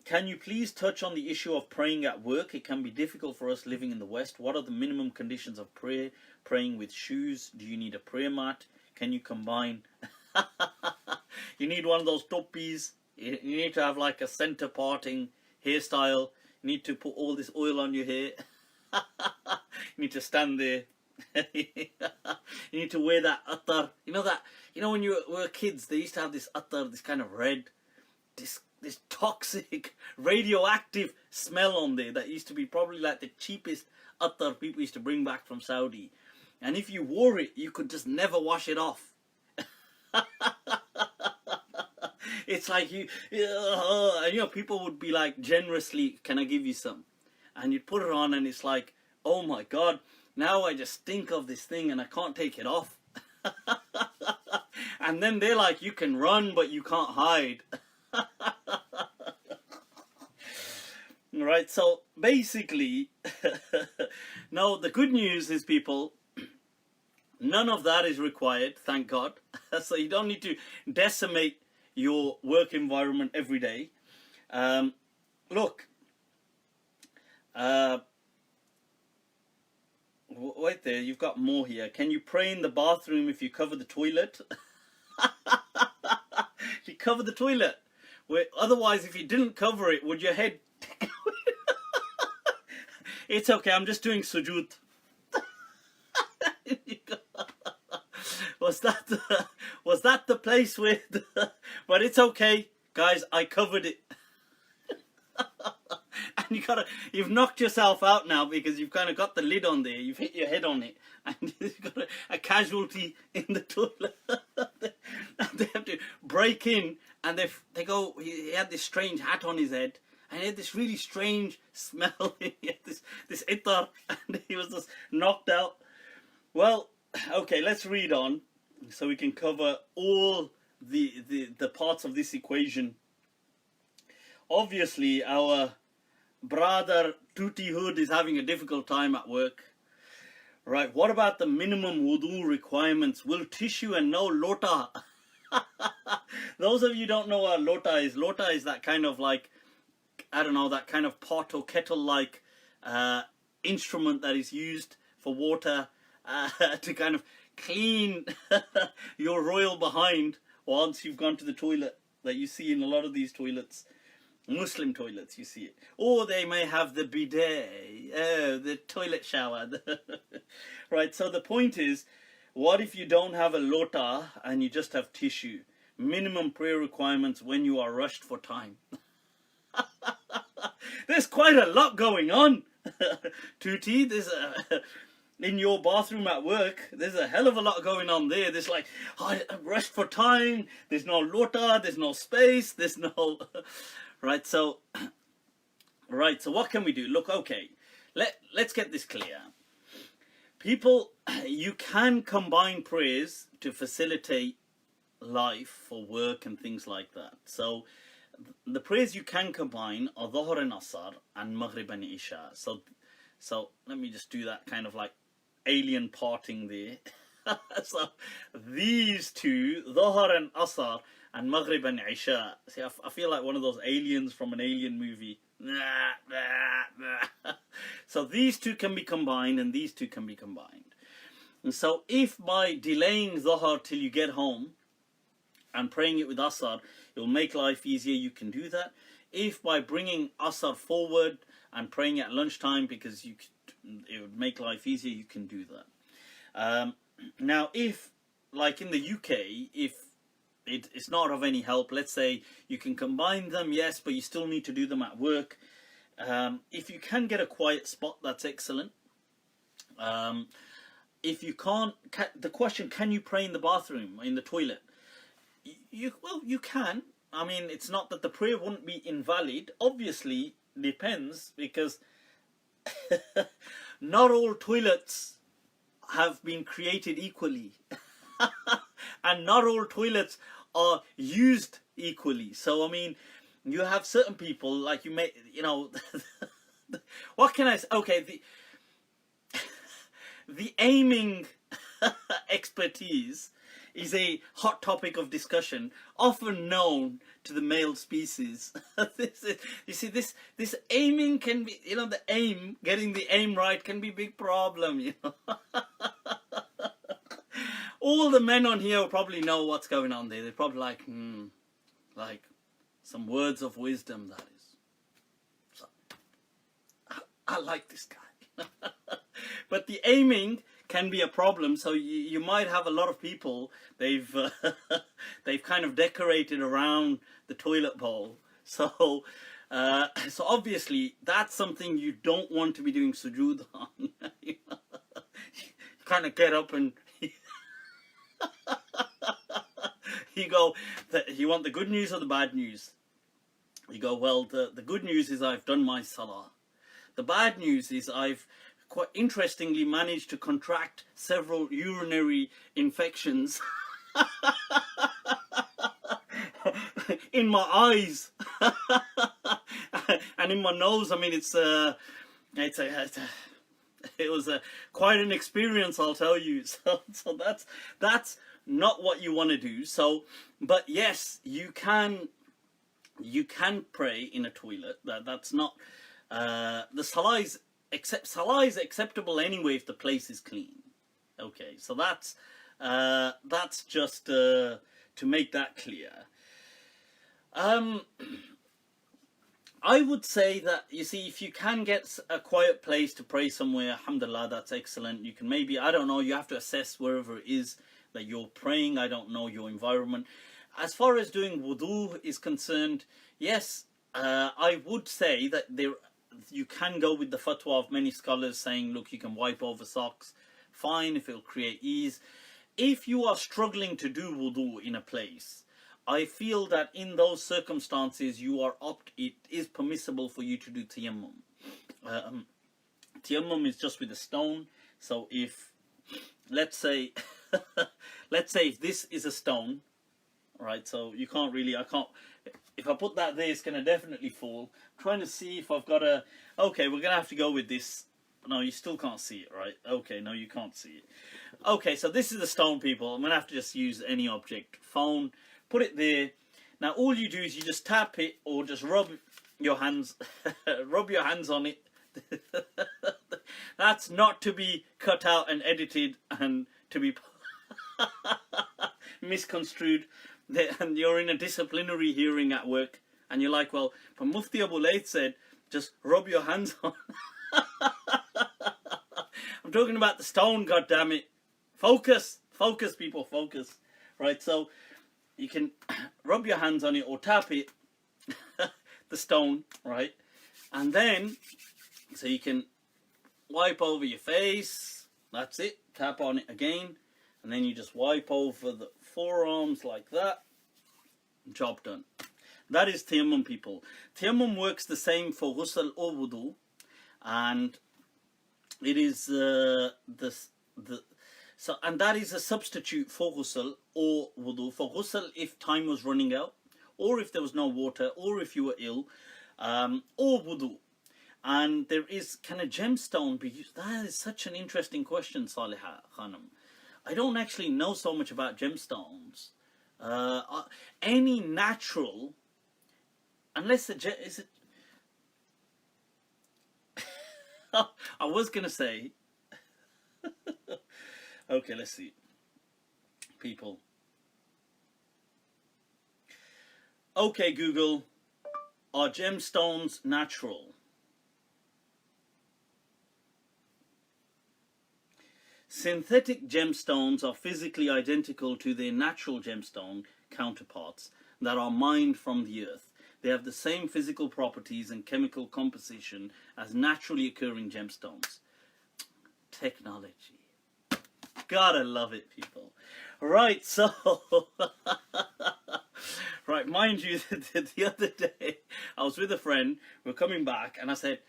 Can you please touch on the issue of praying at work? It can be difficult for us living in the West. What are the minimum conditions of praying with shoes? Do you need a prayer mat? Can you combine? You need one of those toppies. You need to have like a center parting hairstyle. You need to put all this oil on your hair. You need to stand there. You need to wear that attar. You know when you were kids, they used to have this attar, this kind of red, this toxic, radioactive smell on there that used to be probably like the cheapest attar people used to bring back from Saudi. And if you wore it, you could just never wash it off. It's like people would be like, generously, can I give you some? And you'd put it on and it's like, oh my God, now I just stink of this thing and I can't take it off. And then they're like, you can run, but you can't hide. Right, so basically, no, the good news is, people, none of that is required, thank God. So you don't need to decimate your work environment every day. Look, wait there, you've got more here. Can you pray in the bathroom if you cover the toilet? You cover the toilet. Otherwise, if you didn't cover it, would your head... It's okay, I'm just doing sujood. Was that the place with... But it's okay, guys, I covered it. And you've knocked yourself out now because you've kind of got the lid on there. You've hit your head on it, and you've got a casualty in the toilet. And they have to break in, and they go. He had this strange hat on his head, and he had this really strange smell. He had this ittar, and he was just knocked out. Well, okay, let's read on, so we can cover all the parts of this equation. Obviously, our brother Tutti Hood is having a difficult time at work. Right, what about the minimum wudu requirements? Will tissue and no lota? Those of you who don't know what lota is that kind of like, I don't know, that kind of pot or kettle-like instrument that is used for water to kind of clean your royal behind once you've gone to the toilet, that you see in a lot of these toilets. Muslim toilets, you see it. Or they may have the bidet, the toilet shower. Right, so the point is, what if you don't have a lota and you just have tissue? Minimum prayer requirements when you are rushed for time. There's quite a lot going on. Tuti, in your bathroom at work, there's a hell of a lot going on there. There's like, I'm rushed for time, there's no lota, there's no space, there's no... Right, so what can we do? Look, okay, let's get this clear. People, you can combine prayers to facilitate life for work and things like that. So the prayers you can combine are Dhuhr and Asr and Maghrib and Isha. So let me just do that kind of like alien parting there. So these two, Dhuhr and Asr, and Maghrib and Isha. See, I feel like one of those aliens from an alien movie. So these two can be combined, and these two can be combined. And so if by delaying Dhuhr till you get home and praying it with Asr, it will make life easier, you can do that. If by bringing Asr forward and praying at lunchtime because it would make life easier, you can do that. Now, if, like in the UK, if it's not of any help, let's say you can combine them, yes, but you still need to do them at work. If you can get a quiet spot, that's excellent. If you can't, the question, can you pray in the bathroom, in the toilet? Well, you can. I mean, it's not that the prayer wouldn't be invalid. Obviously, depends, because not all toilets have been created equally. And not all toilets are used equally. So, I mean, you have certain people, like you may, what can I say? Okay, the aiming expertise is a hot topic of discussion, often known to the male species. You see, this aiming can be, the aim, getting the aim right can be a big problem, All the men on here will probably know what's going on there. They're probably like, like some words of wisdom, that is. So, I like this guy. But the aiming can be a problem, so you might have a lot of people, they've kind of decorated around the toilet bowl. So obviously that's something you don't want to be doing sujood on. You kind of get up and you go, you want the good news or the bad news? You go, well, the good news is I've done my salah. The bad news is I've quite interestingly managed to contract several urinary infections in my eyes and in my nose. I mean, it was quite an experience, I'll tell you. So that's not what you want to do. So, but yes, you can pray in a toilet. That's not the salah is acceptable anyway if the place is clean. Okay, so that's just to make that clear. I would say that, you see, if you can get a quiet place to pray somewhere, alhamdulillah, that's excellent. You can maybe, I don't know, you have to assess wherever it is that you're praying. I don't know your environment. As far as doing wudu is concerned, yes, I would say that you can go with the fatwa of many scholars saying, look, you can wipe over socks, fine, if it'll create ease. If you are struggling to do wudu in a place, I feel that in those circumstances it is permissible for you to do tayammum. Tayammum is just with a stone. So if, let's say if this is a stone, right, so you can't really, if I put that there, it's going to definitely fall. I'm trying to see if I've got okay, we're going to have to go with this. No, you still can't see it, right? Okay, no, you can't see it. Okay, so this is the stone, people. I'm going to have to just use any object. Phone, put it there. Now, all you do is you just tap it or just rub your hands, rub your hands on it. That's not to be cut out and edited and to be misconstrued. And you're in a disciplinary hearing at work, and you're like, well, but Mufti Abu Layth said, just rub your hands on. I'm talking about the stone, goddammit. Focus, people, focus. Right, so you can rub your hands on it or tap it, the stone, right? And then, so you can wipe over your face. That's it. Tap on it again. And then you just wipe over the forearms like that. Job done. That is tayammum, people. Tayammum works the same for ghusl or wudu, and it is and that is a substitute for ghusl or wudu. For ghusl, if time was running out, or if there was no water, or if you were ill, or wudu. And there is, can a gemstone be used? That is such an interesting question, Saliha Khanum. I don't actually know so much about gemstones. Any natural, unless is it? I was gonna say. Okay, let's see. People. Okay, Google. Are gemstones natural? Synthetic gemstones are physically identical to their natural gemstone counterparts that are mined from the earth. They have the same physical properties and chemical composition as naturally occurring gemstones. Technology. Gotta love it, people. Right, so... right, mind you, the other day, I was with a friend, we were coming back, and I said...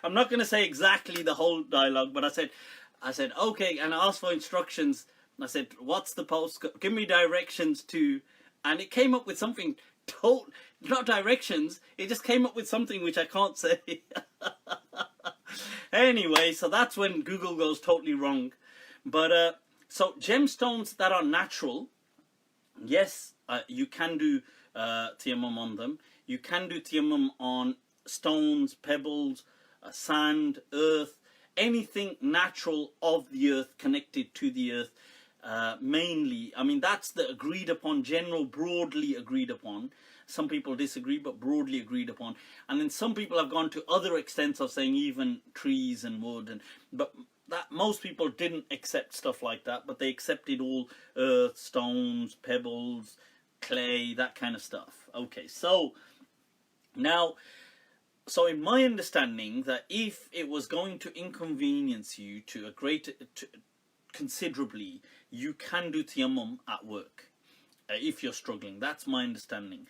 I'm not going to say exactly the whole dialogue, but I said, okay, and I asked for instructions. I said, what's the postcode? Give me directions to, and it came up with something, not directions, it just came up with something which I can't say. Anyway, so that's when Google goes totally wrong. But, so gemstones that are natural, yes, you can do Tayammum on them. You can do Tayammum on stones, pebbles, sand, earth, anything natural of the earth, connected to the earth. Mainly, I mean, that's the agreed upon, general, broadly agreed upon. Some people disagree, but broadly agreed upon. And then some people have gone to other extents of saying even trees and wood, but that most people didn't accept stuff like that, but they accepted all earth, stones, pebbles, clay, that kind of stuff. Okay, so now, so in my understanding, that if it was going to inconvenience you to a considerably, you can do Tayammum at work if you're struggling. That's my understanding.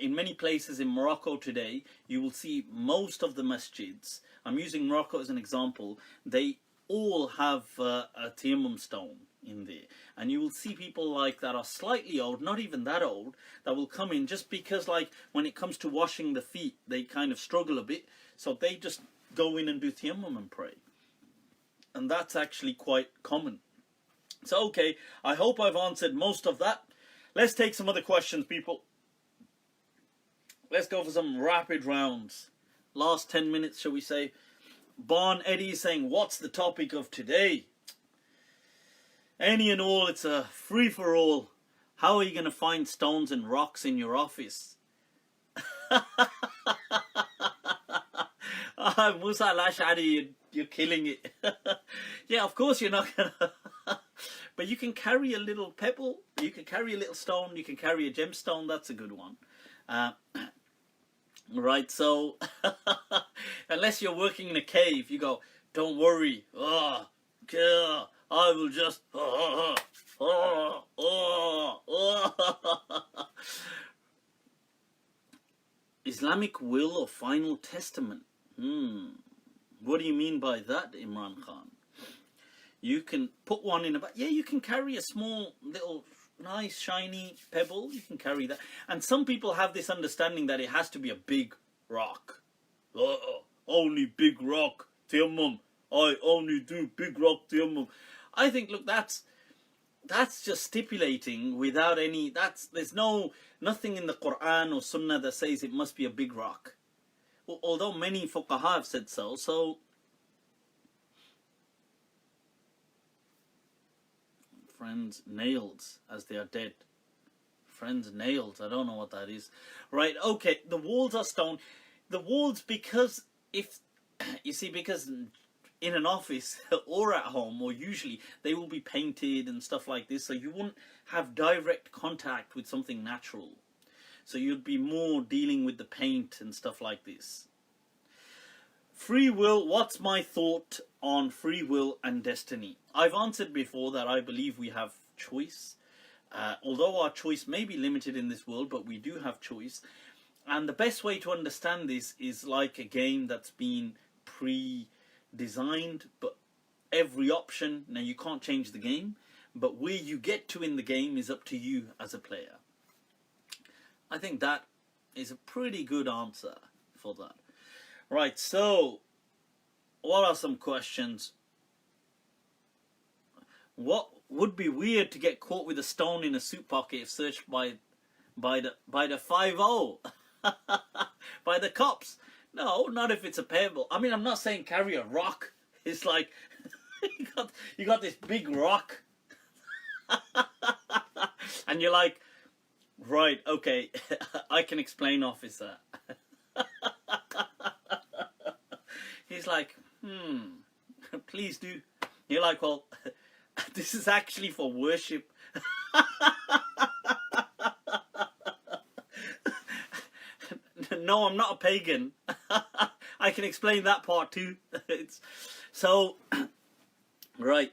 In many places in Morocco today, you will see most of the masjids, I'm using Morocco as an example, they all have a Tayammum stone in there. And you will see people like that are slightly old, not even that old, that will come in just because, like, when it comes to washing the feet, they kind of struggle a bit. So they just go in and do Tayammum and pray. And that's actually quite common. So, okay, I hope I've answered most of that. Let's take some other questions, people. Let's go for some rapid rounds. Last 10 minutes, shall we say. Barn Eddie is saying, what's the topic of today? Any and all, it's a free-for-all. How are you going to find stones and rocks in your office? Musa Al-Ash'ari, you're killing it. Yeah, of course you're not going to... But you can carry a little pebble, you can carry a little stone, you can carry a gemstone, that's a good one. Right, so, unless you're working in a cave, you go, don't worry, I will just, Islamic will or final testament? What do you mean by that, Imran Khan? You can put one in a bag. Yeah, you can carry a small, little, nice, shiny pebble. You can carry that. And some people have this understanding that it has to be a big rock. Only big rock, Tayammum. I only do big rock, Tayammum. I think, look, that's just stipulating without any... There's nothing in the Quran or Sunnah that says it must be a big rock. Although many fuqaha have said so, so... Friends' nails as they are dead. Friends' nails, I don't know what that is. Right, okay, the walls are stone. The walls, because because in an office or at home, or usually, they will be painted and stuff like this, so you wouldn't have direct contact with something natural. So you'd be more dealing with the paint and stuff like this. Free will, what's my thought on free will and destiny? I've answered before that I believe we have choice. Although our choice may be limited in this world, but we do have choice. And the best way to understand this is like a game that's been pre-designed, but every option, now you can't change the game, but where you get to in the game is up to you as a player. I think that is a pretty good answer for that. Right, so, what are some questions? What would be weird to get caught with a stone in a suit pocket if searched by the 5-0? By the cops? No, not if it's a pebble. I mean, I'm not saying carry a rock. It's like, you got this big rock. And you're like, right, okay, I can explain, officer. He's like, please do. You're like, well, this is actually for worship. No, I'm not a pagan. I can explain that part too. So, right.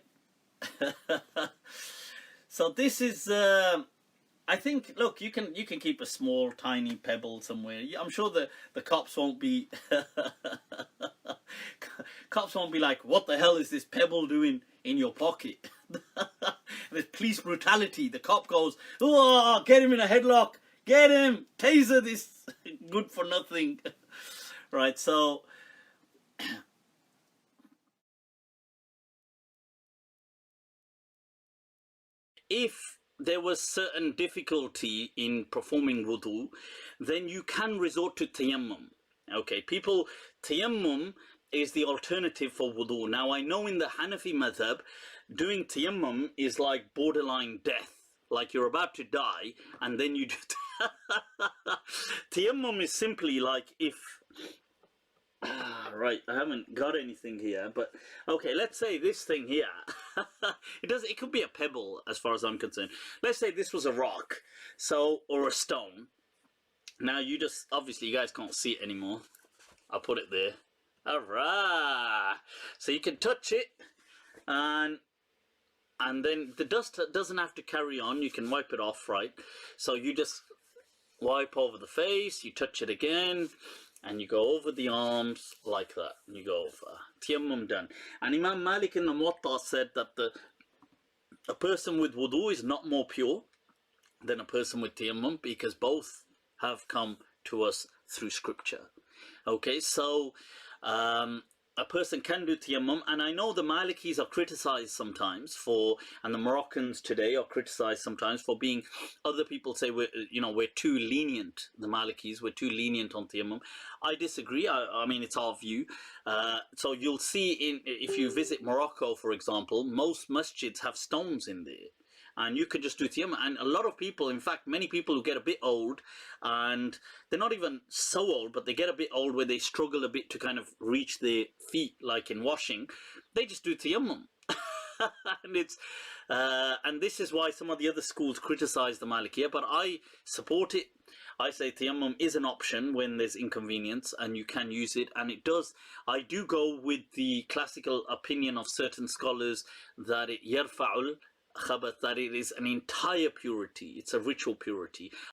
So this is, I think, look, you can keep a small, tiny pebble somewhere. I'm sure the cops won't be... Cops won't be like, what the hell is this pebble doing in your pocket? There's police brutality. The cop goes, oh, get him in a headlock. Get him. Taser this good for nothing. Right, so... if there was certain difficulty in performing wudu, then you can resort to tayammum. Okay, people, tayammum is the alternative for wudu. Now, I know in the Hanafi madhab, doing tayammum is like borderline death. Like you're about to die, and then you do... Tayammum is simply like if... right, I haven't got anything here, but okay, let's say this thing here. It could be a pebble as far as I'm concerned. Let's say this was a rock, so, or a stone. Now you just, obviously you guys can't see it anymore. I'll put it there. Alright, so you can touch it, and then the dust doesn't have to carry on. You can wipe it off, right? So you just wipe over the face, you touch it again, and you go over the arms like that. And you go over. Tayammum done. And Imam Malik in the Muwatta said that a person with wudu is not more pure than a person with tayammum, because both have come to us through scripture. Okay, so a person can do tayammum, and I know the Malikis are criticized sometimes for, and the Moroccans today are criticized sometimes for being, other people say we're too lenient, the Malikis, we're too lenient on tayammum. I disagree. I mean, it's our view. So you'll see if you visit Morocco, for example, most masjids have stones in there. And you can just do tayammum. And a lot of people, in fact, many people who get a bit old, and they're not even so old, but they get a bit old where they struggle a bit to kind of reach their feet, like in washing, they just do tayammum. And this is why some of the other schools criticize the Malikiyah, but I support it. I say tayammum is an option when there's inconvenience, and you can use it, and it does. I do go with the classical opinion of certain scholars that it yarfa'ul khabath, that it is an entire purity. It's a ritual purity.